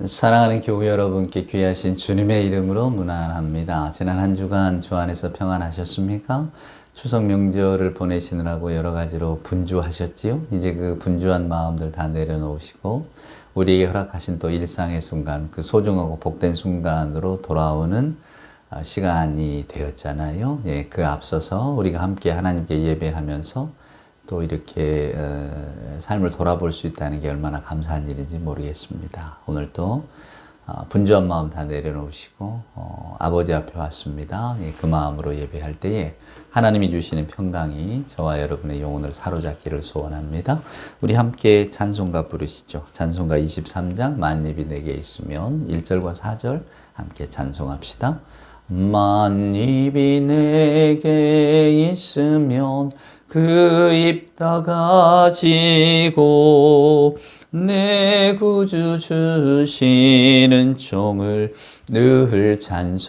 사랑하는 교우 여러분께 귀하신 주님의 이름으로 문안합니다. 지난 한 주간 주 안에서 평안하셨습니까? 추석 명절을 보내시느라고 여러 가지로 분주하셨지요? 이제 그 분주한 마음들 다 내려놓으시고 우리에게 허락하신 또 일상의 순간, 그 소중하고 복된 순간으로 돌아오는 시간이 되었잖아요. 예, 그 앞서서 우리가 함께 하나님께 예배하면서 또 이렇게 삶을 돌아볼 수 있다는 게 얼마나 감사한 일인지 모르겠습니다. 오늘도 분주한 마음 다 내려놓으시고 아버지 앞에 왔습니다. 예, 그 마음으로 예배할 때에 하나님이 주시는 평강이 저와 여러분의 영혼을 사로잡기를 소원합니다. 우리 함께 찬송가 부르시죠. 찬송가 23장 만입이 내게 있으면 1절과 4절 함께 찬송합시다. 만입이 내게 있으면 그 입 다 가지고 내 구주 주시는 종을 늘 찬송하겠네.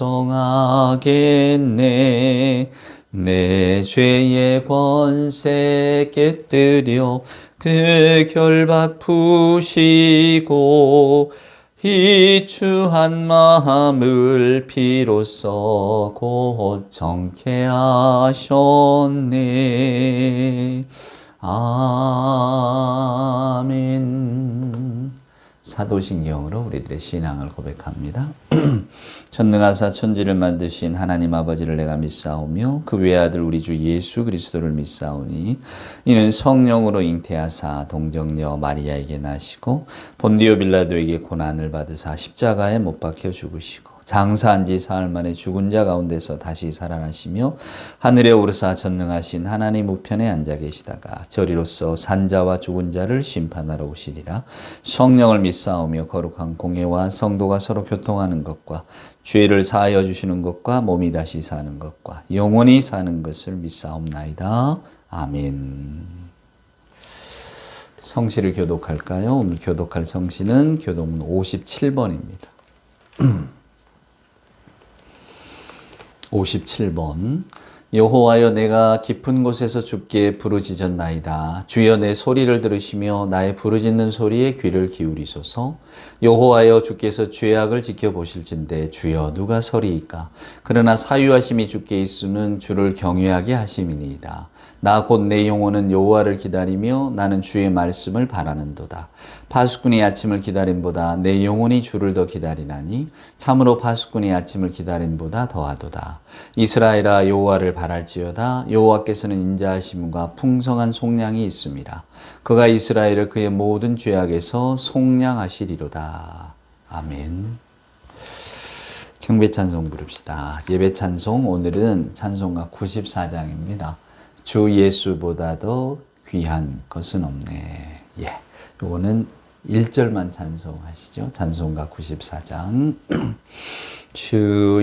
내 죄의 권세 깨뜨려 그 결박 푸시고 희추한 마음을 비로소 곧 정케 하셨네. 아멘. 사도신경으로 우리들의 신앙을 고백합니다. 전능하사 천지를 만드신 하나님 아버지를 내가 믿사오며 그 외아들 우리 주 예수 그리스도를 믿사오니 이는 성령으로 잉태하사 동정녀 마리아에게 나시고 본디오 빌라도에게 고난을 받으사 십자가에 못 박혀 죽으시고 장사한 지 사흘 만에 죽은 자 가운데서 다시 살아나시며 하늘에 오르사 전능하신 하나님 우편에 앉아 계시다가 저리로서 산자와 죽은 자를 심판하러 오시리라. 성령을 믿사오며 거룩한 공예와 성도가 서로 교통하는 것과 죄를 사하여 주시는 것과 몸이 다시 사는 것과 영원히 사는 것을 믿사옵나이다. 아멘. 성시를 교독할까요? 오늘 교독할 성시는 교독문 57번입니다. 57번. 여호와여, 내가 깊은 곳에서 주께 부르짖었나이다. 주여, 내 소리를 들으시며 나의 부르짖는 소리에 귀를 기울이소서. 여호와여, 주께서 죄악을 지켜보실진대 주여 누가 서리이까. 그러나 사유하심이 주께 있으면 주를 경외하게 하심이니이다. 나 곧 내 영혼은 여호와를 기다리며 나는 주의 말씀을 바라는도다. 파수꾼이 아침을 기다림보다 내 영혼이 주를 더 기다리나니 참으로 파수꾼이 아침을 기다림보다 더하도다. 이스라엘아, 여호와를 바랄지어다. 여호와께서는 인자하심과 풍성한 속량이 있음이라. 그가 이스라엘을 그의 모든 죄악에서 속량하시리로다. 아멘. 경배 찬송 부릅시다. 예배 찬송, 오늘은 찬송가 94장입니다. 주 예수보다 더 귀한 것은 없네. 예, 요거는 1절만 찬송하시죠. 찬송가 94장. 주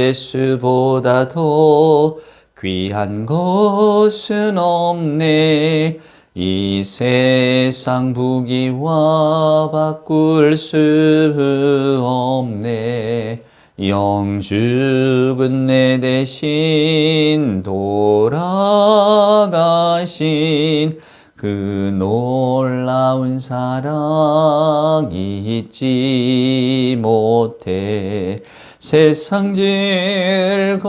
예수보다 더 귀한 것은 없네. 이 세상 부귀와 바꿀 수 없네. 영죽은 내 대신 돌아가신 그 놀라운 사랑이 잊지 못해. 세상 즐거움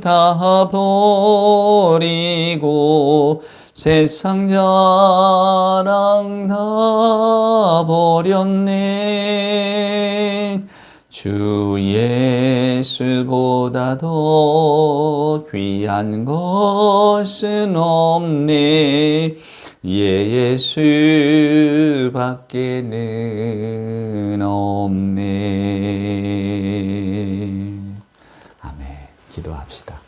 다 버리고 세상 자랑 다 버렸네. 주 예수보다 더 귀한 것은 없네. 예수밖에는 없네. 아멘. 기도합시다.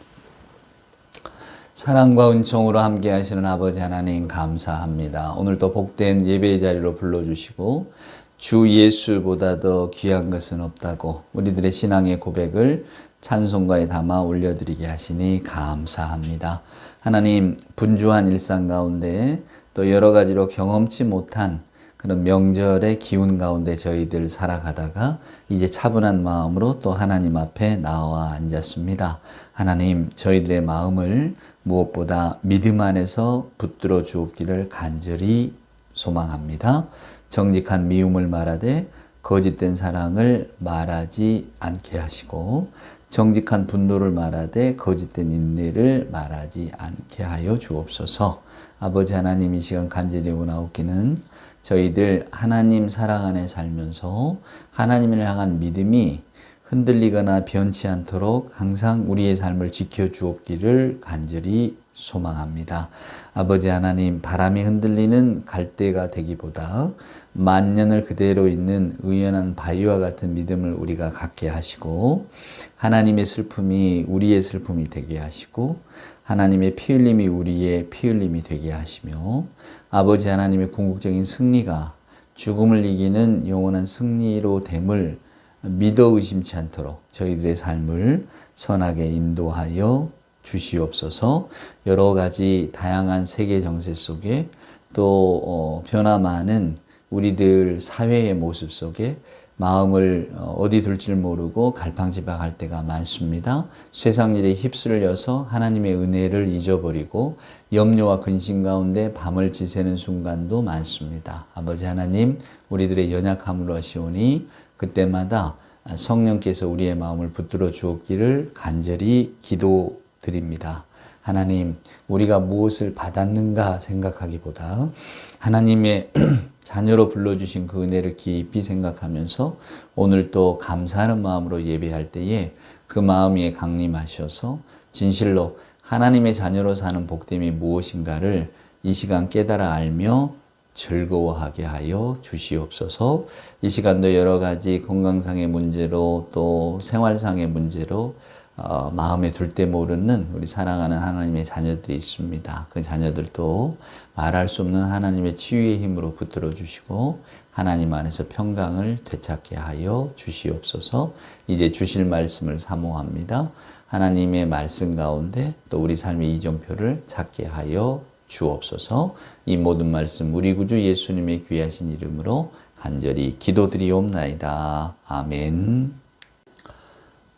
사랑과 은총으로 함께 하시는 아버지 하나님 감사합니다. 오늘도 복된 예배의 자리로 불러주시고 주 예수보다 더 귀한 것은 없다고 우리들의 신앙의 고백을 찬송가에 담아 올려드리게 하시니 감사합니다. 하나님, 분주한 일상 가운데 또 여러 가지로 경험치 못한 그런 명절의 기운 가운데 저희들 살아가다가 이제 차분한 마음으로 또 하나님 앞에 나와 앉았습니다. 하나님, 저희들의 마음을 무엇보다 믿음 안에서 붙들어 주옵기를 간절히 소망합니다. 정직한 미움을 말하되 거짓된 사랑을 말하지 않게 하시고 정직한 분노를 말하되 거짓된 인내를 말하지 않게 하여 주옵소서. 아버지 하나님, 이 시간 간절히 원하옵기는 저희들 하나님 사랑 안에 살면서 하나님을 향한 믿음이 흔들리거나 변치 않도록 항상 우리의 삶을 지켜주옵기를 간절히 소망합니다. 아버지 하나님, 바람이 흔들리는 갈대가 되기보다 만년을 그대로 있는 의연한 바위와 같은 믿음을 우리가 갖게 하시고 하나님의 슬픔이 우리의 슬픔이 되게 하시고 하나님의 피 흘림이 우리의 피 흘림이 되게 하시며 아버지 하나님의 궁극적인 승리가 죽음을 이기는 영원한 승리로 됨을 믿어 의심치 않도록 저희들의 삶을 선하게 인도하여 주시옵소서. 여러 가지 다양한 세계 정세 속에 또 변화 많은 우리들 사회의 모습 속에 마음을 어디 둘 모르고 갈팡질팡할 때가 많습니다. 세상 일에 휩쓸려서 하나님의 은혜를 잊어버리고 염려와 근심 가운데 밤을 지새는 순간도 많습니다. 아버지 하나님, 우리들의 연약함으로 하시오니 그때마다 성령께서 우리의 마음을 붙들어 주옵기를 간절히 기도드립니다. 하나님, 우리가 무엇을 받았는가 생각하기보다 하나님의 자녀로 불러주신 그 은혜를 깊이 생각하면서 오늘 또 감사하는 마음으로 예배할 때에 그 마음이 강림하셔서 진실로 하나님의 자녀로 사는 복됨이 무엇인가를 이 시간 깨달아 알며 즐거워하게 하여 주시옵소서. 이 시간도 여러 가지 건강상의 문제로 또 생활상의 문제로 마음에 둘 때 모르는 우리 사랑하는 하나님의 자녀들이 있습니다. 그 자녀들도 말할 수 없는 하나님의 치유의 힘으로 붙들어 주시고 하나님 안에서 평강을 되찾게 하여 주시옵소서. 이제 주실 말씀을 사모합니다. 하나님의 말씀 가운데 또 우리 삶의 이정표를 찾게 하여 주옵소서. 이 모든 말씀 우리 구주 예수님의 귀하신 이름으로 간절히 기도드리옵나이다. 아멘.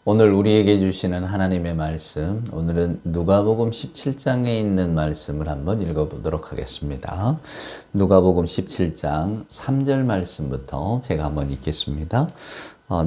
오늘 우리에게 주시는 하나님의 말씀, 오늘은 누가복음 17장에 있는 말씀을 한번 읽어보도록 하겠습니다. 누가복음 17장 3절 말씀부터 제가 한번 읽겠습니다.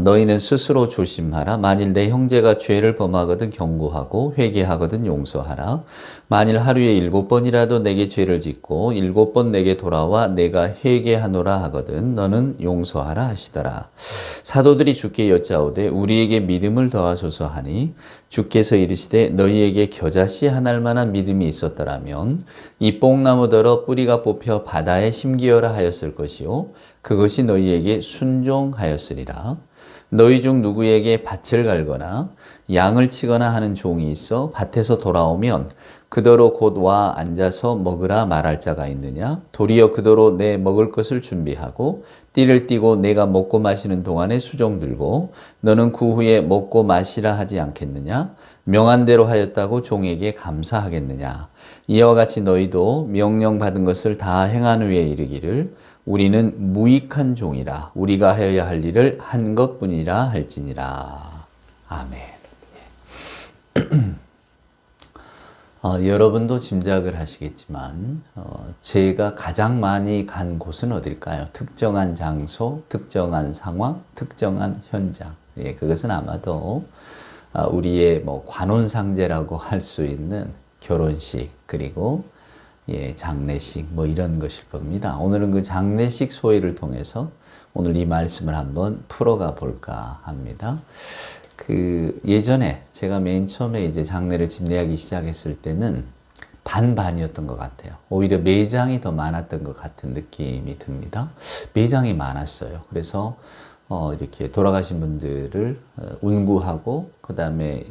너희는 스스로 조심하라. 만일 내 형제가 죄를 범하거든 경고하고 회개하거든 용서하라. 만일 하루에 7번이라도 내게 죄를 짓고 7번 내게 돌아와 내가 회개하노라 하거든 너는 용서하라 하시더라. 사도들이 주께 여짜오되 우리에게 믿음을 더하소서 하니 주께서 이르시되 너희에게 겨자씨 하나일 만한 믿음이 있었더라면 이 뽕나무더러 뿌리가 뽑혀 바다에 심기어라 하였을 것이요 그것이 너희에게 순종하였으리라. 너희 중 누구에게 밭을 갈거나 양을 치거나 하는 종이 있어 밭에서 돌아오면 그더러 곧 와 앉아서 먹으라 말할 자가 있느냐? 도리어 그더러 내 먹을 것을 준비하고 띠를 띠고 내가 먹고 마시는 동안에 수종 들고 너는 그 후에 먹고 마시라 하지 않겠느냐? 명한 대로 하였다고 종에게 감사하겠느냐? 이와 같이 너희도 명령받은 것을 다 행한 후에 이르기를 우리는 무익한 종이라 우리가 하여야 할 일을 한 것뿐이라 할지니라. 아멘. 여러분도 짐작을 하시겠지만 제가 가장 많이 간 곳은 어딜까요? 특정한 장소, 특정한 상황, 특정한 현장. 그것은 아마도 우리의 관혼상제라고 할 수 있는 결혼식 그리고 장례식 이런 것일 겁니다. 오늘은 그 장례식 소회를 통해서 오늘 이 말씀을 한번 풀어가 볼까 합니다. 예전에 제가 맨 처음에 이제 장례를 집례하기 시작했을 때는 반반이었던 것 같아요. 오히려 매장이 더 많았던 것 같은 느낌이 듭니다. 매장이 많았어요. 그래서 이렇게 돌아가신 분들을 운구하고 그 다음에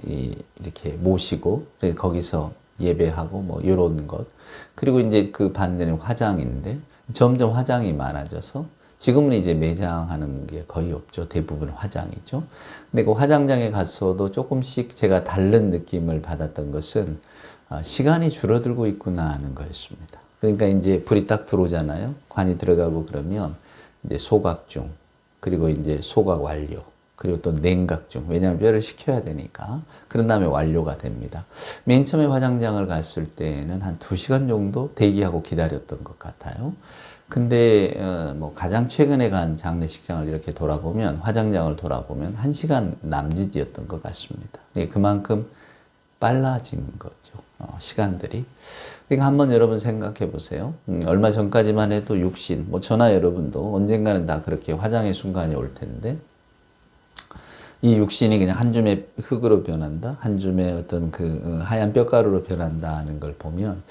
이렇게 모시고 거기서 예배하고 이런 것. 그리고 이제 그 반대는 화장인데 점점 화장이 많아져서 지금은 이제 매장하는 게 거의 없죠. 대부분 화장이죠. 근데 그 화장장에 갔어도 조금씩 제가 다른 느낌을 받았던 것은 시간이 줄어들고 있구나 하는 거였습니다. 그러니까 이제 불이 딱 들어오잖아요. 관이 들어가고 그러면 이제 소각 중, 그리고 이제 소각 완료, 그리고 또 냉각 중. 왜냐하면 뼈를 식혀야 되니까. 그런 다음에 완료가 됩니다. 맨 처음에 화장장을 갔을 때는 한 2시간 정도 대기하고 기다렸던 것 같아요. 근데 뭐 가장 최근에 간 장례식장을 이렇게 돌아보면, 화장장을 돌아보면 1시간 남짓이었던 것 같습니다. 그만큼 빨라진 거죠. 시간들이. 그러니까 한번 여러분 생각해 보세요. 얼마 전까지만 해도 육신, 뭐 저나 여러분도 언젠가는 다 그렇게 화장의 순간이 올 텐데, 이 육신이 그냥 한 줌의 흙으로 변한다, 한 줌의 어떤 그 하얀 뼈가루로 변한다는 걸 보면,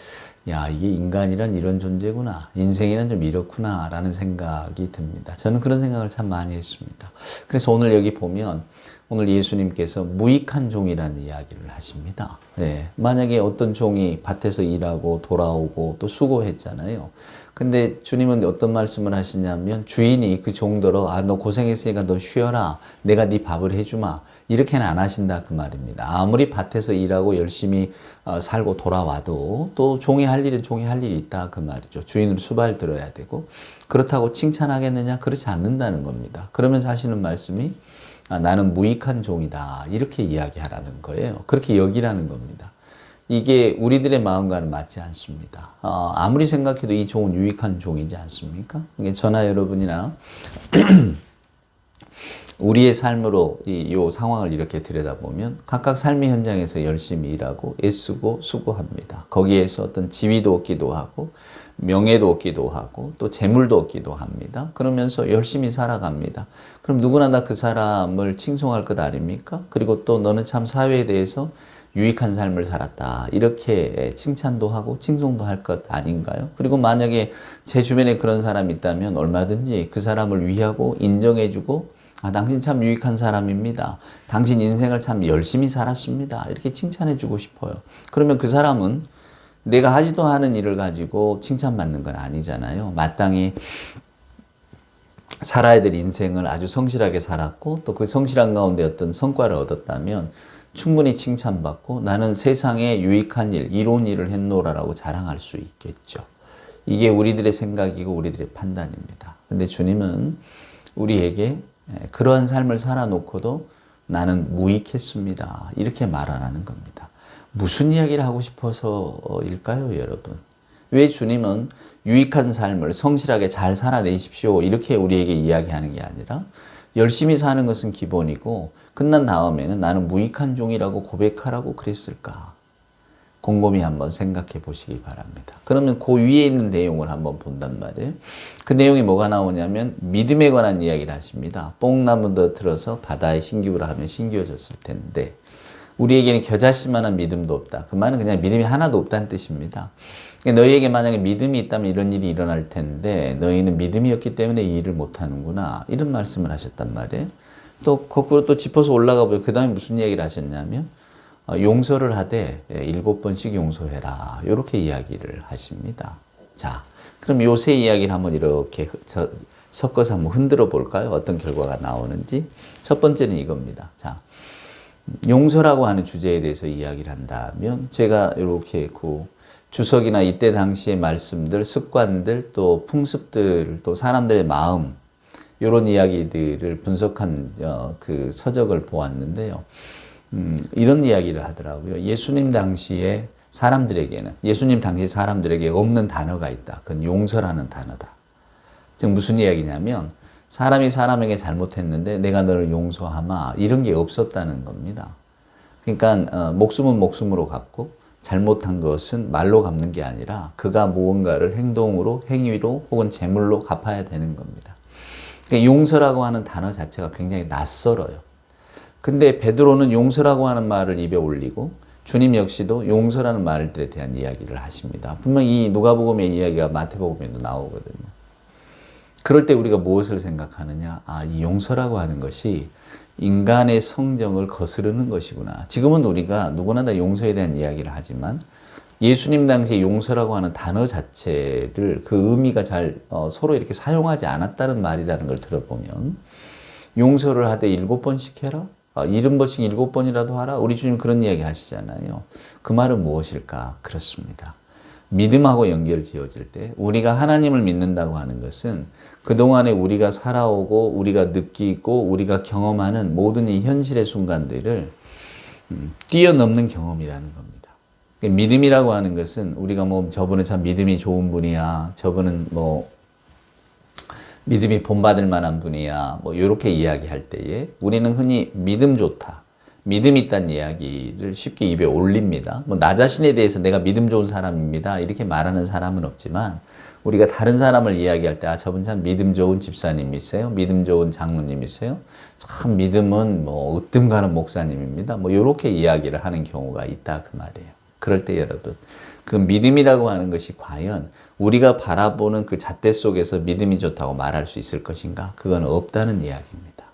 야, 이게 인간이란 이런 존재구나, 인생이란 좀 이렇구나 라는 생각이 듭니다. 저는 그런 생각을 참 많이 했습니다. 그래서 오늘 여기 보면, 오늘 예수님께서 무익한 종이라는 이야기를 하십니다. 네. 만약에 어떤 종이 밭에서 일하고 돌아오고 또 수고했잖아요. 근데 주님은 어떤 말씀을 하시냐면, 주인이 그 종더러 너 고생했으니까 너 쉬어라, 내가 네 밥을 해주마, 이렇게는 안 하신다 그 말입니다. 아무리 밭에서 일하고 열심히 살고 돌아와도 또 종이 할 일은 종이 할 일이 있다 그 말이죠. 주인으로 수발 들어야 되고, 그렇다고 칭찬하겠느냐? 그렇지 않는다는 겁니다. 그러면서 하시는 말씀이 나는 무익한 종이다, 이렇게 이야기하라는 거예요. 그렇게 여기라는 겁니다. 이게 우리들의 마음과는 맞지 않습니다. 아무리 생각해도 이 종은 유익한 종이지 않습니까? 저나 여러분이나 우리의 삶으로 이 상황을 이렇게 들여다보면 각각 삶의 현장에서 열심히 일하고 애쓰고 수고합니다. 거기에서 어떤 지위도 얻기도 하고 명예도 얻기도 하고 또 재물도 얻기도 합니다. 그러면서 열심히 살아갑니다. 그럼 누구나 다 그 사람을 칭송할 것 아닙니까? 그리고 또 너는 참 사회에 대해서 유익한 삶을 살았다, 이렇게 칭찬도 하고 칭송도 할 것 아닌가요? 그리고 만약에 제 주변에 그런 사람이 있다면 얼마든지 그 사람을 위하고 인정해주고, 당신 참 유익한 사람입니다, 당신 인생을 참 열심히 살았습니다, 이렇게 칭찬해주고 싶어요. 그러면 그 사람은 내가 하지도 않은 일을 가지고 칭찬받는 건 아니잖아요. 마땅히 살아야 될 인생을 아주 성실하게 살았고 또 그 성실한 가운데 어떤 성과를 얻었다면 충분히 칭찬받고 나는 세상에 유익한 일, 이로운 일을 했노라라고 자랑할 수 있겠죠. 이게 우리들의 생각이고 우리들의 판단입니다. 근데 주님은 우리에게 그러한 삶을 살아놓고도 나는 무익했습니다, 이렇게 말하라는 겁니다. 무슨 이야기를 하고 싶어서일까요, 여러분? 왜 주님은 유익한 삶을 성실하게 잘 살아내십시오, 이렇게 우리에게 이야기하는 게 아니라 열심히 사는 것은 기본이고 끝난 다음에는 나는 무익한 종이라고 고백하라고 그랬을까? 곰곰이 한번 생각해 보시기 바랍니다. 그러면 그 위에 있는 내용을 한번 본단 말이에요. 그 내용이 뭐가 나오냐면 믿음에 관한 이야기를 하십니다. 뽕나무도 들어서 바다에 신기우라 하면 신기워졌을 텐데 우리에게는 겨자씨만한 믿음도 없다. 그 말은 그냥 믿음이 하나도 없다는 뜻입니다. 너희에게 만약에 믿음이 있다면 이런 일이 일어날 텐데 너희는 믿음이 없기 때문에 이 일을 못하는구나, 이런 말씀을 하셨단 말이에요. 또 거꾸로 또 짚어서 올라가 보요. 그 다음에 무슨 이야기를 하셨냐면 용서를 하되 7번씩 용서해라, 이렇게 이야기를 하십니다. 자, 그럼 요 세 이야기를 한번 이렇게 섞어서 한번 흔들어 볼까요? 어떤 결과가 나오는지. 첫 번째는 이겁니다. 자, 용서라고 하는 주제에 대해서 이야기를 한다면 제가 이렇게 주석이나 이때 당시의 말씀들, 습관들, 또 풍습들, 또 사람들의 마음, 이런 이야기들을 분석한 그 서적을 보았는데요. 이런 이야기를 하더라고요. 예수님 당시 사람들에게 없는 단어가 있다. 그건 용서라는 단어다. 즉 무슨 이야기냐면 사람이 사람에게 잘못했는데 내가 너를 용서하마, 이런 게 없었다는 겁니다. 그러니까 목숨은 목숨으로 갚고 잘못한 것은 말로 갚는 게 아니라 그가 무언가를 행동으로, 행위로 혹은 재물로 갚아야 되는 겁니다. 그러니까 용서라고 하는 단어 자체가 굉장히 낯설어요. 근데 베드로는 용서라고 하는 말을 입에 올리고 주님 역시도 용서라는 말들에 대한 이야기를 하십니다. 분명히 이 누가복음의 이야기가 마태복음에도 나오거든요. 그럴 때 우리가 무엇을 생각하느냐? 이 용서라고 하는 것이 인간의 성정을 거스르는 것이구나. 지금은 우리가 누구나 다 용서에 대한 이야기를 하지만 예수님 당시에 용서라고 하는 단어 자체를 그 의미가 잘 서로 이렇게 사용하지 않았다는 말이라는 걸 들어보면 용서를 하되 7번씩 해라? 70번씩 7번이라도 하라? 우리 주님 그런 이야기 하시잖아요. 그 말은 무엇일까? 그렇습니다. 믿음하고 연결 지어질 때 우리가 하나님을 믿는다고 하는 것은 그동안에 우리가 살아오고 우리가 느끼고 우리가 경험하는 모든 이 현실의 순간들을 뛰어넘는 경험이라는 겁니다. 믿음이라고 하는 것은 우리가 저분은 참 믿음이 좋은 분이야, 저분은 믿음이 본받을 만한 분이야. 뭐 이렇게 이야기할 때에 우리는 흔히 믿음 좋다, 믿음 있다는 이야기를 쉽게 입에 올립니다. 뭐 나 자신에 대해서 내가 믿음 좋은 사람입니다 이렇게 말하는 사람은 없지만, 우리가 다른 사람을 이야기할 때 저분 참 믿음 좋은 집사님이세요, 믿음 좋은 장로님이세요, 참 믿음은 뭐 으뜸 가는 목사님입니다, 뭐 이렇게 이야기를 하는 경우가 있다 그 말이에요. 그럴 때 여러분, 그 믿음이라고 하는 것이 과연 우리가 바라보는 그 잣대 속에서 믿음이 좋다고 말할 수 있을 것인가? 그건 없다는 이야기입니다.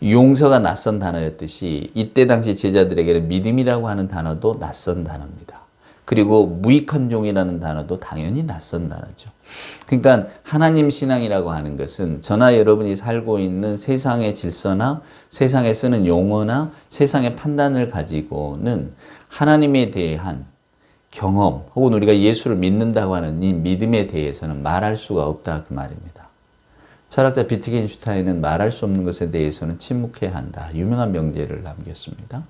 용서가 낯선 단어였듯이 이때 당시 제자들에게는 믿음이라고 하는 단어도 낯선 단어입니다. 그리고 무익한 종이라는 단어도 당연히 낯선 단어죠. 그러니까 하나님 신앙이라고 하는 것은 저나 여러분이 살고 있는 세상의 질서나 세상에 쓰는 용어나 세상의 판단을 가지고는 하나님에 대한 경험 혹은 우리가 예수를 믿는다고 하는 이 믿음에 대해서는 말할 수가 없다 그 말입니다. 철학자 비트겐슈타인은 말할 수 없는 것에 대해서는 침묵해야 한다, 유명한 명제를 남겼습니다.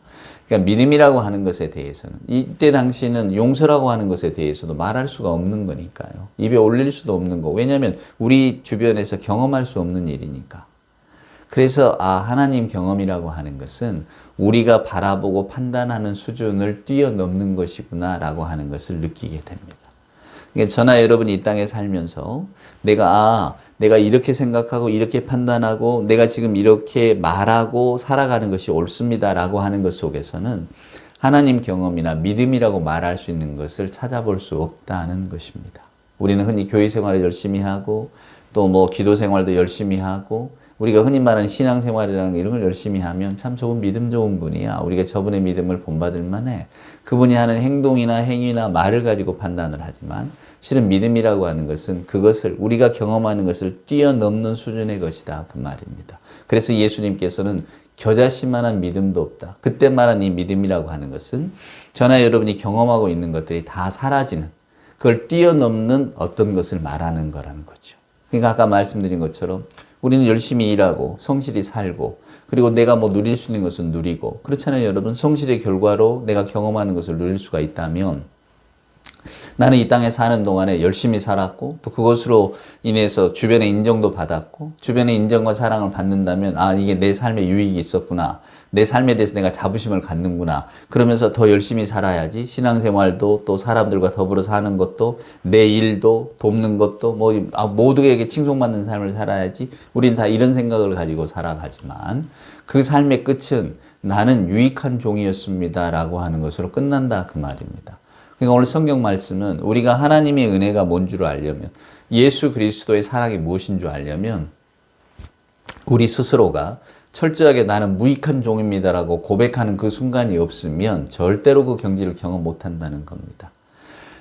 그러니까 믿음이라고 하는 것에 대해서는 이때 당시는 용서라고 하는 것에 대해서도 말할 수가 없는 거니까요. 입에 올릴 수도 없는 거. 왜냐하면 우리 주변에서 경험할 수 없는 일이니까. 그래서 하나님 경험이라고 하는 것은 우리가 바라보고 판단하는 수준을 뛰어넘는 것이구나 라고 하는 것을 느끼게 됩니다. 그러니까 저나 여러분이 이 땅에 살면서 내가 이렇게 생각하고 이렇게 판단하고 내가 지금 이렇게 말하고 살아가는 것이 옳습니다 라고 하는 것 속에서는 하나님 경험이나 믿음이라고 말할 수 있는 것을 찾아볼 수 없다는 것입니다. 우리는 흔히 교회 생활을 열심히 하고 또 뭐 기도 생활도 열심히 하고 우리가 흔히 말하는 신앙생활이라는 이런 걸 열심히 하면 참 좋은 믿음 좋은 분이야, 우리가 저분의 믿음을 본받을 만해, 그분이 하는 행동이나 행위나 말을 가지고 판단을 하지만 실은 믿음이라고 하는 것은 그것을 우리가 경험하는 것을 뛰어넘는 수준의 것이다 그 말입니다. 그래서 예수님께서는 겨자씨만한 믿음도 없다, 그때 말한 이 믿음이라고 하는 것은 저나 여러분이 경험하고 있는 것들이 다 사라지는, 그걸 뛰어넘는 어떤 것을 말하는 거라는 거죠. 그러니까 아까 말씀드린 것처럼 우리는 열심히 일하고 성실히 살고 그리고 내가 뭐 누릴 수 있는 것은 누리고 그렇잖아요 여러분. 성실의 결과로 내가 경험하는 것을 누릴 수가 있다면 나는 이 땅에 사는 동안에 열심히 살았고 또 그것으로 인해서 주변의 인정도 받았고 주변의 인정과 사랑을 받는다면 이게 내 삶에 유익이 있었구나, 내 삶에 대해서 내가 자부심을 갖는구나, 그러면서 더 열심히 살아야지, 신앙생활도 또 사람들과 더불어 사는 것도 내 일도 돕는 것도 뭐 모두에게 칭송받는 삶을 살아야지, 우린 다 이런 생각을 가지고 살아가지만 그 삶의 끝은 나는 유익한 종이었습니다 라고 하는 것으로 끝난다 그 말입니다. 그러니까 오늘 성경 말씀은 우리가 하나님의 은혜가 뭔 줄 알려면, 예수 그리스도의 사랑이 무엇인 줄 알려면 우리 스스로가 철저하게 나는 무익한 종입니다라고 고백하는 그 순간이 없으면 절대로 그 경지를 경험 못한다는 겁니다.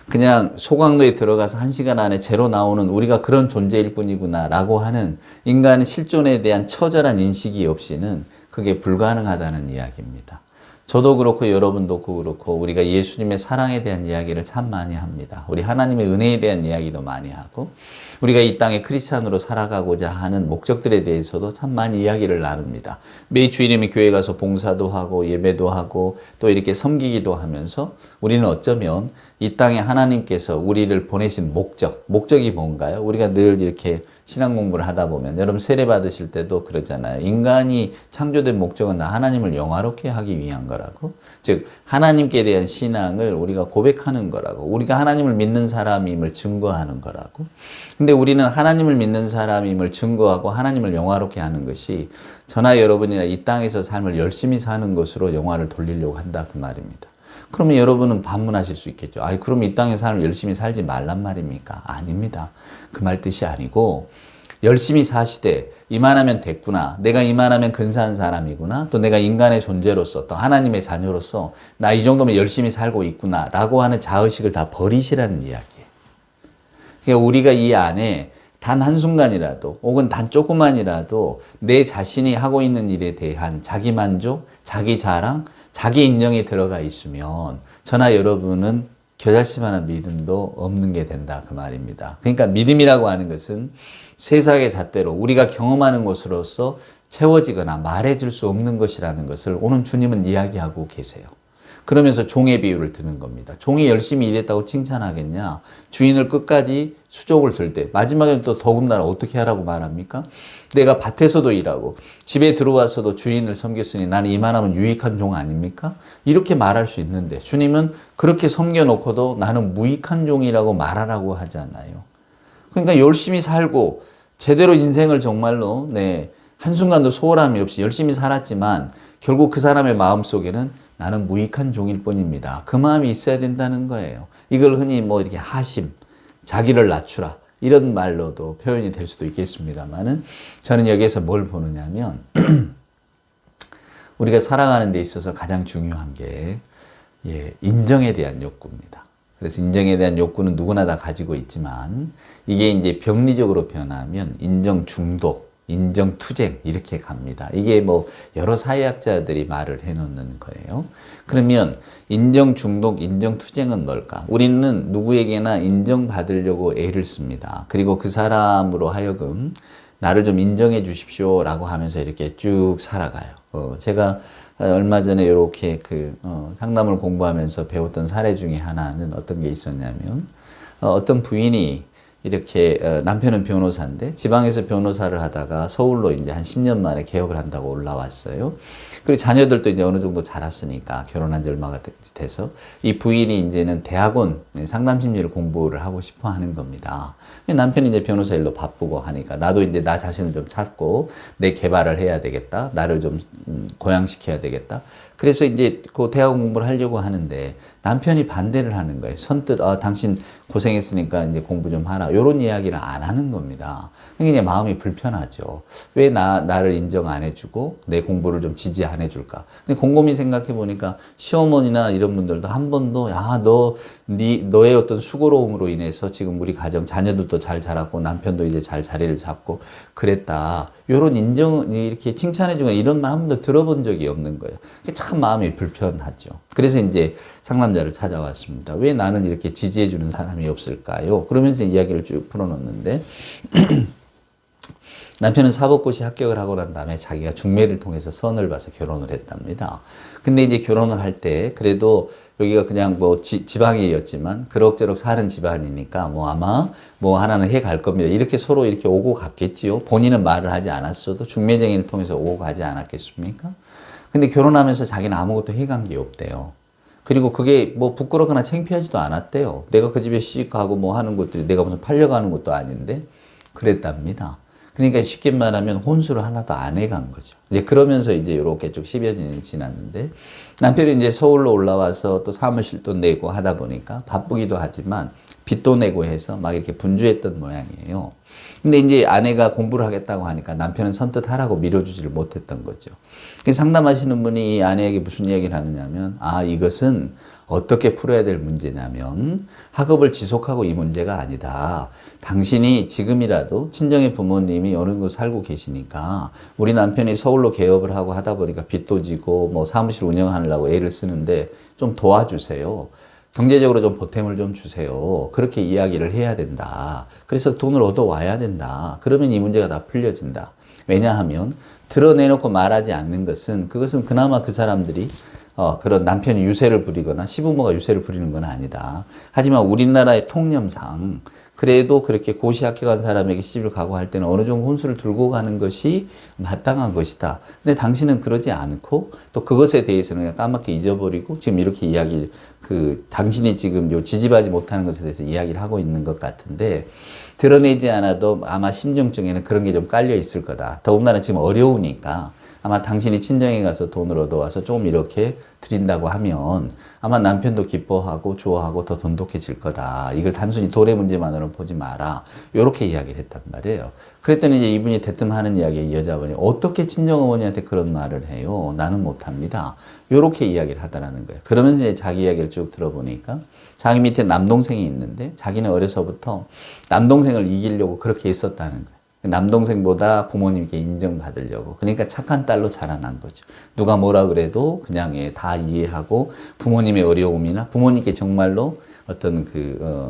그냥 소강로에 들어가서 1시간 안에 제로 나오는 우리가 그런 존재일 뿐이구나 라고 하는 인간의 실존에 대한 처절한 인식이 없이는 그게 불가능하다는 이야기입니다. 저도 그렇고 여러분도 그렇고 우리가 예수님의 사랑에 대한 이야기를 참 많이 합니다. 우리 하나님의 은혜에 대한 이야기도 많이 하고 우리가 이 땅에 크리스찬으로 살아가고자 하는 목적들에 대해서도 참 많이 이야기를 나눕니다. 매일 주일이면 교회 가서 봉사도 하고 예배도 하고 또 이렇게 섬기기도 하면서 우리는 어쩌면 이 땅에 하나님께서 우리를 보내신 목적이 뭔가요? 우리가 늘 이렇게 신앙 공부를 하다 보면 여러분 세례 받으실 때도 그러잖아요. 인간이 창조된 목적은 하나님을 영화롭게 하기 위한 거라고. 즉 하나님께 대한 신앙을 우리가 고백하는 거라고. 우리가 하나님을 믿는 사람임을 증거하는 거라고. 근데 우리는 하나님을 믿는 사람임을 증거하고 하나님을 영화롭게 하는 것이 저나 여러분이나 이 땅에서 삶을 열심히 사는 것으로 영화를 돌리려고 한다 그 말입니다. 그러면 여러분은 반문하실 수 있겠죠. 그럼 이 땅의 삶을 열심히 살지 말란 말입니까? 아닙니다. 그 말 뜻이 아니고 열심히 사시되 이만하면 됐구나, 내가 이만하면 근사한 사람이구나, 또 내가 인간의 존재로서 또 하나님의 자녀로서 나 이 정도면 열심히 살고 있구나 라고 하는 자의식을 다 버리시라는 이야기예요. 그러니까 우리가 이 안에 단 한순간이라도 혹은 단 조금만이라도 내 자신이 하고 있는 일에 대한 자기 만족, 자기 자랑, 자기 인정이 들어가 있으면 저나 여러분은 겨자씨만한 믿음도 없는 게 된다 그 말입니다. 그러니까 믿음이라고 하는 것은 세상의 잣대로 우리가 경험하는 것으로서 채워지거나 말해줄 수 없는 것이라는 것을 오늘 주님은 이야기하고 계세요. 그러면서 종의 비유를 드는 겁니다. 종이 열심히 일했다고 칭찬하겠냐? 주인을 끝까지 수족을 들 때 마지막에는 또 더군다나 어떻게 하라고 말합니까? 내가 밭에서도 일하고 집에 들어와서도 주인을 섬겼으니 나는 이만하면 유익한 종 아닙니까? 이렇게 말할 수 있는데 주님은 그렇게 섬겨놓고도 나는 무익한 종이라고 말하라고 하잖아요. 그러니까 열심히 살고 제대로 인생을 정말로 한순간도 소홀함이 없이 열심히 살았지만 결국 그 사람의 마음속에는 나는 무익한 종일 뿐입니다. 그 마음이 있어야 된다는 거예요. 이걸 흔히 뭐 이렇게 하심, 자기를 낮추라 이런 말로도 표현이 될 수도 있겠습니다만은 저는 여기에서 뭘 보느냐면 우리가 살아가는 데 있어서 가장 중요한 게 인정에 대한 욕구입니다. 그래서 인정에 대한 욕구는 누구나 다 가지고 있지만 이게 이제 병리적으로 변하면 인정 중독, 인정 투쟁 이렇게 갑니다. 이게 뭐 여러 사회학자들이 말을 해놓는 거예요. 그러면 인정 중독, 인정 투쟁은 뭘까? 우리는 누구에게나 인정받으려고 애를 씁니다. 그리고 그 사람으로 하여금 나를 좀 인정해 주십시오 라고 하면서 이렇게 쭉 살아가요. 제가 얼마 전에 이렇게 상담을 공부하면서 배웠던 사례 중에 하나는 어떤 게 있었냐면 어떤 부인이 이렇게 남편은 변호사인데 지방에서 변호사를 하다가 서울로 이제 한 10년 만에 개업을 한다고 올라왔어요. 그리고 자녀들도 이제 어느 정도 자랐으니까 결혼한 지 얼마가 돼서 이 부인이 이제는 대학원 상담심리를 공부를 하고 싶어 하는 겁니다. 남편이 이제 변호사 일로 바쁘고 하니까 나도 이제 나 자신을 좀 찾고 내 개발을 해야 되겠다. 나를 좀 고양시켜야 되겠다. 그래서 이제 그 대학원 공부를 하려고 하는데 남편이 반대를 하는 거예요. 선뜻 당신 고생했으니까 이제 공부 좀 하라. 이런 이야기를 안 하는 겁니다. 그러니까 이제 마음이 불편하죠. 왜 나를 인정 안 해주고 내 공부를 좀 지지 안 해줄까? 근데 곰곰이 생각해 보니까 시어머니나 이런 분들도 한 번도 너의 어떤 수고로움으로 인해서 지금 우리 가정 자녀들도 잘 자랐고 남편도 이제 잘 자리를 잡고 그랬다. 이런 이렇게 칭찬해주거나 이런 말 한 번도 들어본 적이 없는 거예요. 참 마음이 불편하죠. 그래서 이제 상담자를 찾아왔습니다. 왜 나는 이렇게 지지해주는 사람이 없을까요? 그러면서 이야기를 쭉 풀어놓는데 남편은 사법고시 합격을 하고 난 다음에 자기가 중매를 통해서 선을 봐서 결혼을 했답니다. 근데 이제 결혼을 할 때 그래도 여기가 그냥 뭐 지방이었지만 그럭저럭 사는 집안이니까 뭐 아마 뭐 하나는 해 갈 겁니다. 이렇게 서로 이렇게 오고 갔겠지요. 본인은 말을 하지 않았어도 중매쟁이를 통해서 오고 가지 않았겠습니까? 근데 결혼하면서 자기는 아무것도 해간 게 없대요. 그리고 그게 뭐 부끄럽거나 창피하지도 않았대요. 내가 그 집에 시집가고 뭐 하는 것들이 내가 무슨 팔려가는 것도 아닌데 그랬답니다. 그러니까 쉽게 말하면 혼수를 하나도 안 해간 거죠. 이제 그러면서 이제 이렇게 쭉 10여 년이 지났는데 남편이 이제 서울로 올라와서 또 사무실도 내고 하다 보니까 바쁘기도 하지만 빚도 내고 해서 막 이렇게 분주했던 모양이에요. 근데 이제 아내가 공부를 하겠다고 하니까 남편은 선뜻 하라고 밀어주지를 못했던 거죠. 상담하시는 분이 이 아내에게 무슨 이야기를 하느냐면 이것은 어떻게 풀어야 될 문제냐면 학업을 지속하고 이 문제가 아니다. 당신이 지금이라도 친정의 부모님이 어느 정도 살고 계시니까 우리 남편이 서울로 개업을 하고 하다 보니까 빚도 지고 뭐 사무실 운영하려고 애를 쓰는데 좀 도와주세요. 경제적으로 좀 보탬을 좀 주세요. 그렇게 이야기를 해야 된다. 그래서 돈을 얻어와야 된다. 그러면 이 문제가 다 풀려진다. 왜냐하면 드러내놓고 말하지 않는 것은 그것은 그나마 그 사람들이 그런 남편이 유세를 부리거나 시부모가 유세를 부리는 건 아니다. 하지만 우리나라의 통념상 그래도 그렇게 고시 합격한 사람에게 시집을 가고 할 때는 어느 정도 혼수를 들고 가는 것이 마땅한 것이다. 근데 당신은 그러지 않고 또 그것에 대해서는 그냥 까맣게 잊어버리고 지금 이렇게 당신이 지금 지지하지 못하는 것에 대해서 이야기를 하고 있는 것 같은데 드러내지 않아도 아마 심정적에는 그런 게 좀 깔려 있을 거다. 더군다나 지금 어려우니까 아마 당신이 친정에 가서 돈을 얻어와서 조금 이렇게 드린다고 하면 아마 남편도 기뻐하고 좋아하고 더 돈독해질 거다. 이걸 단순히 돈의 문제만으로 보지 마라. 이렇게 이야기를 했단 말이에요. 그랬더니 이제 이분이 대뜸 하는 이야기에 이 여자분이 어떻게 친정어머니한테 그런 말을 해요? 나는 못합니다. 이렇게 이야기를 하더라는 거예요. 그러면서 이제 자기 이야기를 쭉 들어보니까 자기 밑에 남동생이 있는데 자기는 어려서부터 남동생을 이기려고 그렇게 했었다는 거예요. 남동생보다 부모님께 인정받으려고. 그러니까 착한 딸로 자라난 거죠. 누가 뭐라 그래도 그냥 다 이해하고 부모님의 어려움이나 부모님께 정말로 어떤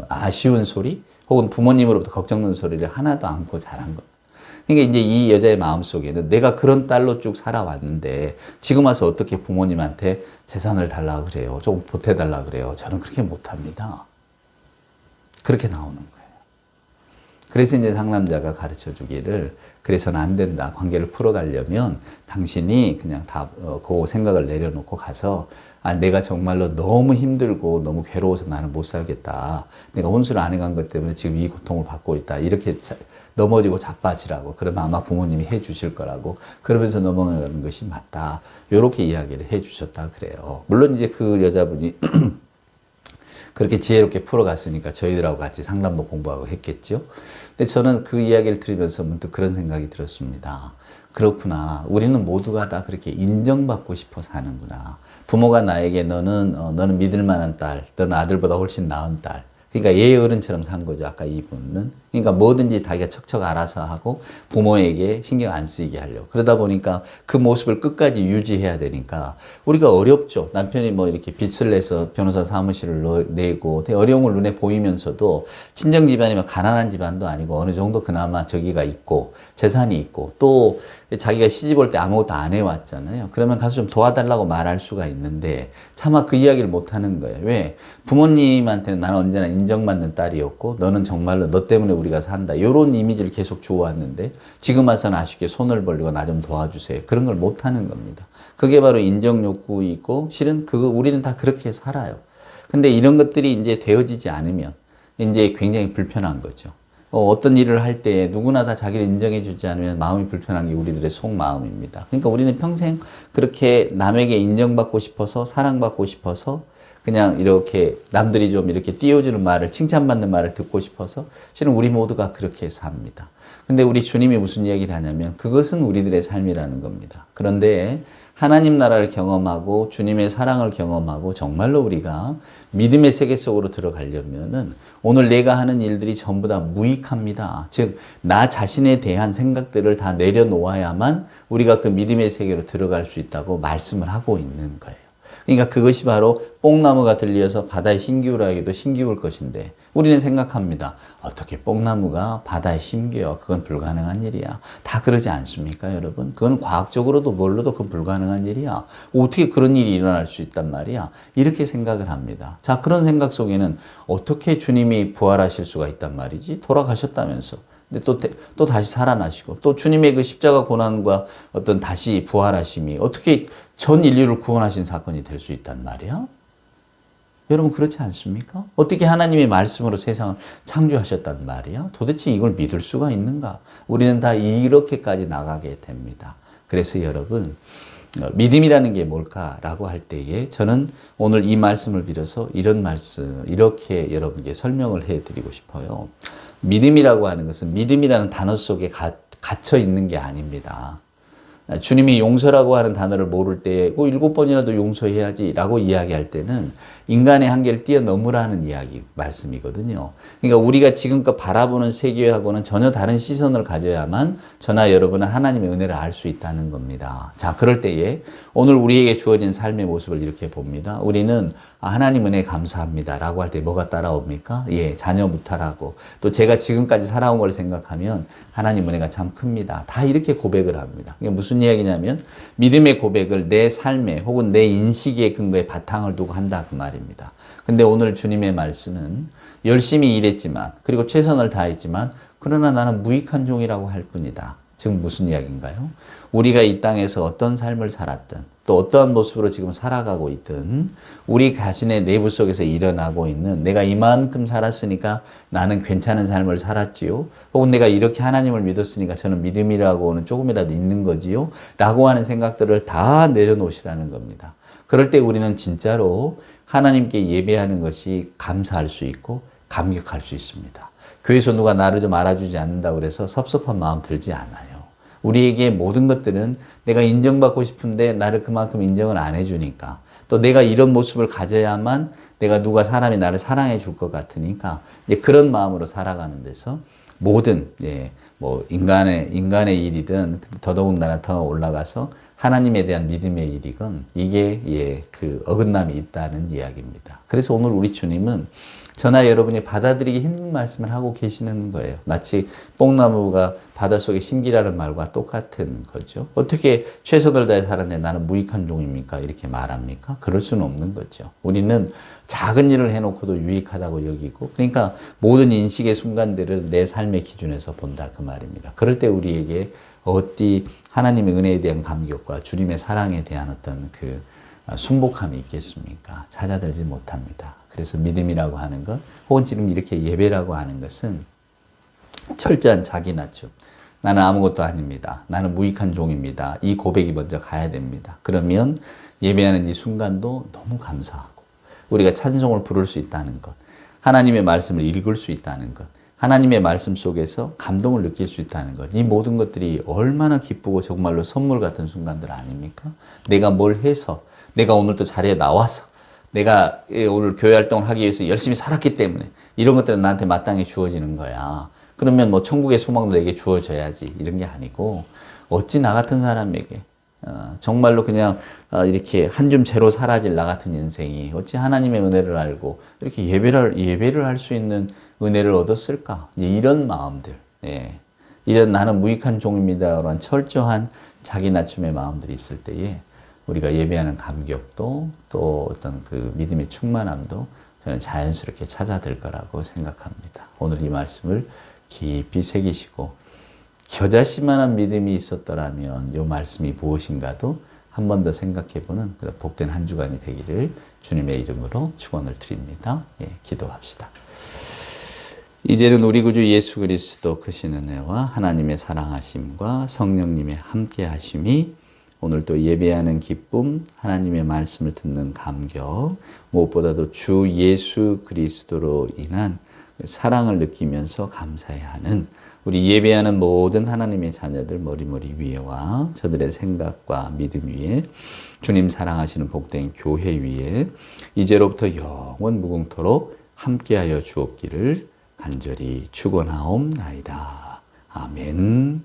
아쉬운 소리 혹은 부모님으로부터 걱정되는 소리를 하나도 않고 자란 것. 그러니까 이제 이 여자의 마음속에는 내가 그런 딸로 쭉 살아왔는데 지금 와서 어떻게 부모님한테 재산을 달라고 그래요. 조금 보태달라고 그래요. 저는 그렇게 못합니다. 그렇게 나오는 거예요. 그래서 이제 상남자가 가르쳐 주기를 그래서는 안 된다. 관계를 풀어가려면 당신이 그냥 그 생각을 내려놓고 가서 내가 정말로 너무 힘들고 너무 괴로워서 나는 못 살겠다. 내가 혼수를 안 해간 것 때문에 지금 이 고통을 받고 있다. 이렇게 넘어지고 자빠지라고. 그러면 아마 부모님이 해 주실 거라고. 그러면서 넘어가는 것이 맞다. 이렇게 이야기를 해 주셨다 그래요. 물론 이제 그 여자분이 그렇게 지혜롭게 풀어갔으니까 저희들하고 같이 상담도 공부하고 했겠죠. 근데 저는 그 이야기를 들으면서 문득 그런 생각이 들었습니다. 그렇구나. 우리는 모두가 다 그렇게 인정받고 싶어 사는구나. 부모가 나에게 너는 믿을 만한 딸, 너는 아들보다 훨씬 나은 딸. 그러니까 얘 어른처럼 산 거죠. 아까 이분은. 그러니까 뭐든지 자기가 척척 알아서 하고 부모에게 신경 안 쓰이게 하려고. 그러다 보니까 그 모습을 끝까지 유지해야 되니까 우리가 어렵죠. 남편이 뭐 이렇게 빚을 내서 변호사 사무실을 내고 되게 어려움을 눈에 보이면서도 친정 집안이면 가난한 집안도 아니고 어느 정도 그나마 저기가 있고 재산이 있고 또 자기가 시집 올 때 아무것도 안 해왔잖아요. 그러면 가서 좀 도와달라고 말할 수가 있는데 차마 그 이야기를 못 하는 거예요. 왜? 부모님한테는 나는 언제나 인정받는 딸이었고 너는 정말로 너 때문에 우리가 산다. 이런 이미지를 계속 주어왔는데 지금 와서는 아쉽게 손을 벌리고 나 좀 도와주세요. 그런 걸 못 하는 겁니다. 그게 바로 인정 욕구이고 실은 우리는 다 그렇게 살아요. 근데 이런 것들이 이제 되어지지 않으면 이제 굉장히 불편한 거죠. 어떤 일을 할 때 누구나 다 자기를 인정해 주지 않으면 마음이 불편한 게 우리들의 속마음입니다. 그러니까 우리는 평생 그렇게 남에게 인정받고 싶어서 사랑받고 싶어서 그냥 이렇게 남들이 좀 이렇게 띄워주는 말을 칭찬받는 말을 듣고 싶어서 실은 우리 모두가 그렇게 삽니다. 근데 우리 주님이 무슨 이야기를 하냐면 그것은 우리들의 삶이라는 겁니다. 그런데 하나님 나라를 경험하고 주님의 사랑을 경험하고 정말로 우리가 믿음의 세계 속으로 들어가려면은 오늘 내가 하는 일들이 전부 다 무익합니다. 즉, 나 자신에 대한 생각들을 다 내려놓아야만 우리가 그 믿음의 세계로 들어갈 수 있다고 말씀을 하고 있는 거예요. 그러니까 그것이 바로 뽕나무가 들려서 바다에 심기울하기도 심기울 것인데 우리는 생각합니다. 어떻게 뽕나무가 바다에 심겨요? 그건 불가능한 일이야. 다 그러지 않습니까, 여러분? 그건 과학적으로도 뭘로도 그건 불가능한 일이야. 어떻게 그런 일이 일어날 수 있단 말이야? 이렇게 생각을 합니다. 자, 그런 생각 속에는 어떻게 주님이 부활하실 수가 있단 말이지? 돌아가셨다면서. 근데 또 다시 살아나시고, 또 주님의 그 십자가 고난과 어떤 다시 부활하심이 어떻게 전 인류를 구원하신 사건이 될 수 있단 말이야? 여러분, 그렇지 않습니까? 어떻게 하나님의 말씀으로 세상을 창조하셨단 말이야? 도대체 이걸 믿을 수가 있는가? 우리는 다 이렇게까지 나가게 됩니다. 그래서 여러분, 믿음이라는 게 뭘까라고 할 때에 저는 오늘 이 말씀을 빌어서 이런 말씀, 이렇게 여러분께 설명을 해 드리고 싶어요. 믿음이라고 하는 것은 믿음이라는 단어 속에 갇혀 있는 게 아닙니다. 주님이 용서라고 하는 단어를 모를 때 7번이라도 용서해야지 라고 이야기할 때는 인간의 한계를 뛰어넘으라는 이야기, 말씀이거든요. 그러니까 우리가 지금껏 바라보는 세계하고는 전혀 다른 시선을 가져야만 저나 여러분은 하나님의 은혜를 알 수 있다는 겁니다. 자, 그럴 때에 오늘 우리에게 주어진 삶의 모습을 이렇게 봅니다. 우리는 하나님 은혜 감사합니다 라고 할 때 뭐가 따라옵니까? 예, 자녀 무탈하고 또 제가 지금까지 살아온 걸 생각하면 하나님 은혜가 참 큽니다. 다 이렇게 고백을 합니다. 이게 무슨 이야기냐면 믿음의 고백을 내 삶에 혹은 내 인식의 근거에 바탕을 두고 한다 그 말입니다. 근데 오늘 주님의 말씀은 열심히 일했지만 그리고 최선을 다했지만 그러나 나는 무익한 종이라고 할 뿐이다. 즉 무슨 이야기인가요? 우리가 이 땅에서 어떤 삶을 살았든 또 어떠한 모습으로 지금 살아가고 있든 우리 자신의 내부 속에서 일어나고 있는 내가 이만큼 살았으니까 나는 괜찮은 삶을 살았지요. 혹은 내가 이렇게 하나님을 믿었으니까 저는 믿음이라고는 조금이라도 있는 거지요. 라고 하는 생각들을 다 내려놓으시라는 겁니다. 그럴 때 우리는 진짜로 하나님께 예배하는 것이 감사할 수 있고 감격할 수 있습니다. 교회에서 누가 나를 좀 알아주지 않는다고 그래서 섭섭한 마음 들지 않아요. 우리에게 모든 것들은 내가 인정받고 싶은데 나를 그만큼 인정을 안 해주니까 또 내가 이런 모습을 가져야만 내가 사람이 나를 사랑해 줄 것 같으니까 이제 그런 마음으로 살아가는 데서 모든 인간의 일이든 더더군다나 더 올라가서 하나님에 대한 믿음의 일이건 이게 그 어긋남이 있다는 이야기입니다. 그래서 오늘 우리 주님은 저나 여러분이 받아들이기 힘든 말씀을 하고 계시는 거예요. 마치 뽕나무가 바닷속에 심기라는 말과 똑같은 거죠. 어떻게 최선을 다해 살았네 나는 무익한 종입니까? 이렇게 말합니까? 그럴 수는 없는 거죠. 우리는 작은 일을 해놓고도 유익하다고 여기고, 그러니까 모든 인식의 순간들을 내 삶의 기준에서 본다 그 말입니다. 그럴 때 우리에게 어디 하나님의 은혜에 대한 감격과 주님의 사랑에 대한 어떤 그 순복함이 있겠습니까? 찾아들지 못합니다. 그래서 믿음이라고 하는 것, 혹은 지금 이렇게 예배라고 하는 것은 철저한 자기 낮춤. 나는 아무것도 아닙니다. 나는 무익한 종입니다. 이 고백이 먼저 가야 됩니다. 그러면 예배하는 이 순간도 너무 감사하고, 우리가 찬송을 부를 수 있다는 것, 하나님의 말씀을 읽을 수 있다는 것, 하나님의 말씀 속에서 감동을 느낄 수 있다는 것, 이 모든 것들이 얼마나 기쁘고 정말로 선물 같은 순간들 아닙니까? 내가 뭘 해서, 내가 오늘 또 자리에 나와서, 내가 오늘 교회 활동을 하기 위해서 열심히 살았기 때문에 이런 것들은 나한테 마땅히 주어지는 거야. 그러면 뭐 천국의 소망도 내게 주어져야지, 이런 게 아니고, 어찌 나 같은 사람에게 정말로 그냥 이렇게 한 줌 재로 사라질 나 같은 인생이 어찌 하나님의 은혜를 알고 이렇게 예배를 할 수 있는 은혜를 얻었을까? 이런 마음들, 이런 나는 무익한 종입니다라는 철저한 자기 낮춤의 마음들이 있을 때에 우리가 예배하는 감격도 또 어떤 그 믿음의 충만함도 저는 자연스럽게 찾아들 거라고 생각합니다. 오늘 이 말씀을 깊이 새기시고 겨자씨만한 믿음이 있었더라면 이 말씀이 무엇인가도 한 번 더 생각해보는 그런 복된 한 주간이 되기를 주님의 이름으로 축원을 드립니다. 기도합시다. 이제는 우리 구주 예수 그리스도 크신 은혜와 하나님의 사랑하심과 성령님의 함께하심이 오늘 또 예배하는 기쁨, 하나님의 말씀을 듣는 감격, 무엇보다도 주 예수 그리스도로 인한 사랑을 느끼면서 감사해야 하는 우리 예배하는 모든 하나님의 자녀들 머리머리 위에와 저들의 생각과 믿음 위에 주님 사랑하시는 복된 교회 위에 이제로부터 영원 무궁토록 함께하여 주옵기를 간절히 축원하옵나이다. 아멘.